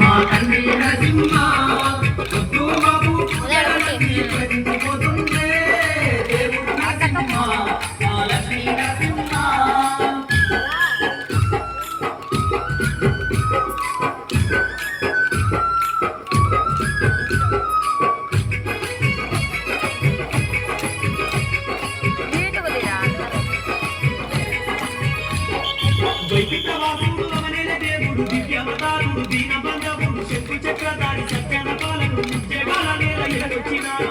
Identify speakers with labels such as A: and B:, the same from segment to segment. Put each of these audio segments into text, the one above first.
A: మా తండ్రి నరసింహ వైకుంఠవాసుడు అవనేల దేవుడు దివ్యవతారుడు దీనబంధవుడు శక్తి చక్రధారి సత్యన పాలకుడు జగాల నేల ఇలకొచ్చినాడు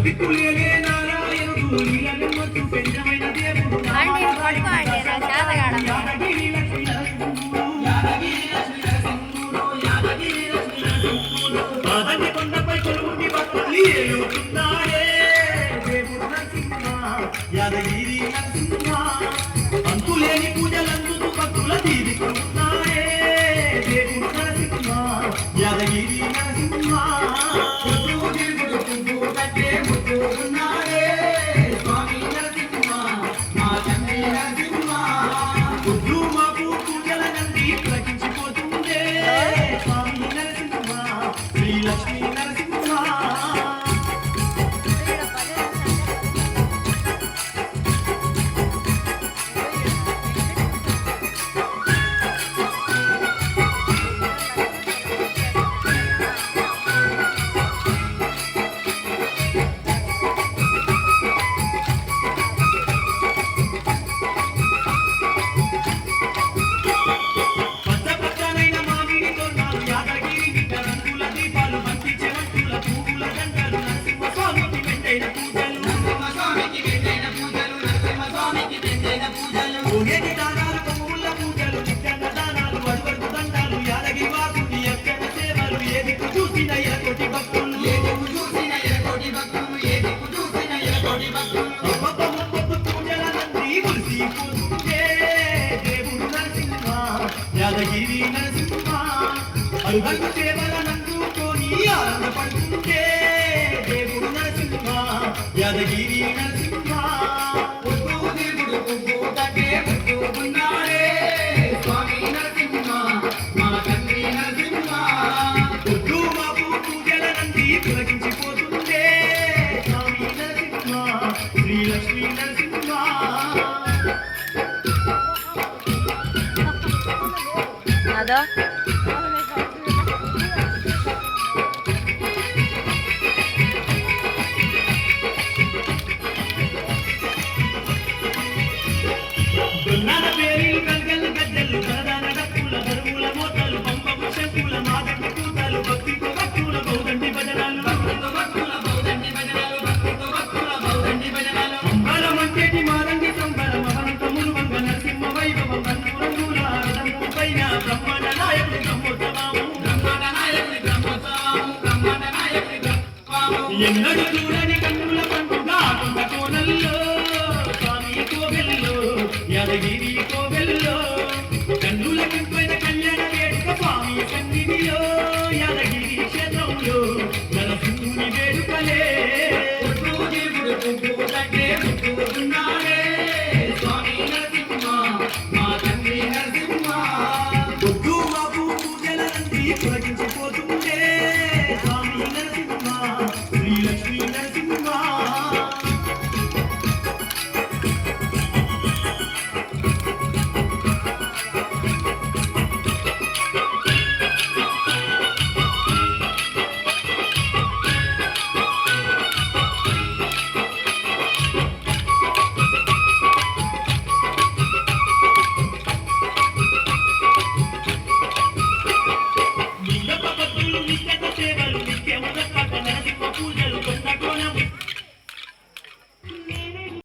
A: దిక్కులేలే నారాయణుడు నీలగమ్మత్తు పెంచమైన దేవుడు యాదగిరి లక్ష్మీ నరసింహుడు పాదని కొండపై కొలువుని భక్తులు ఏలుతున్నాడే దేవుడు నరసింహ యాదగిరి నరసింహ అంతులేని పూజలందుకు భక్తుల దీవిస్తున్నాడే దేవుడు నరసింహ యాదగిరి నరసింహ స్వామి నరసింహ మా తండ్రి నరసింహ పొద్దు మాకు పూజల నంది ప్రకటించిపోతుందే స్వామి నరసింహ శ్రీ లక్ష్మీ నరసింహ యాదగిరి నరసింహ అరుగకు సేవల నందుకొని ఆనందపడుతుంటే దేవుడు నరసింహ యాదగిరి నరసింహ దేవుడు పువ్వుటకే పుట్టుకున్నాడే స్వామి నరసింహ మా తండ్రి నరసింహ పొద్దు మాకు పూజల నంది పులకించిపోతుందే స్వామి నరసింహ శ్రీ లక్ష్మీ నరసింహ
B: అదో
A: దొన్నాల పేరీలు గల్గల్ గద్దెలు సరదాన డప్పుల దరువుల మోతలు పంపము శంకుల మాదకు కూతలు భక్తితో భక్తుల బౌదండి భజనాలు అంబరం అంటేటి మారంగి సంబరం అనంతములు వంగ నరసింహ వైభవం కన్నురంగుల రథము పైన బ్రహ్మాండ నాయకుడి బ్రహ్మోత్సవము ఎన్నడూ చూడని కన్నుల పండుగ కొండ కోనల్లో స్వామి కోవెల్లో యాదగిరి కోవెల్లో కన్నుల కింపైన కళ్యాణ వేడుక స్వామి సన్నిధిలో యాదగిరి క్షేత్రంలో నరసింహుని వేడుకలే దేవుడు పువ్వుటకే పుట్టుకున్నాడే స్వామి నరసింహ మా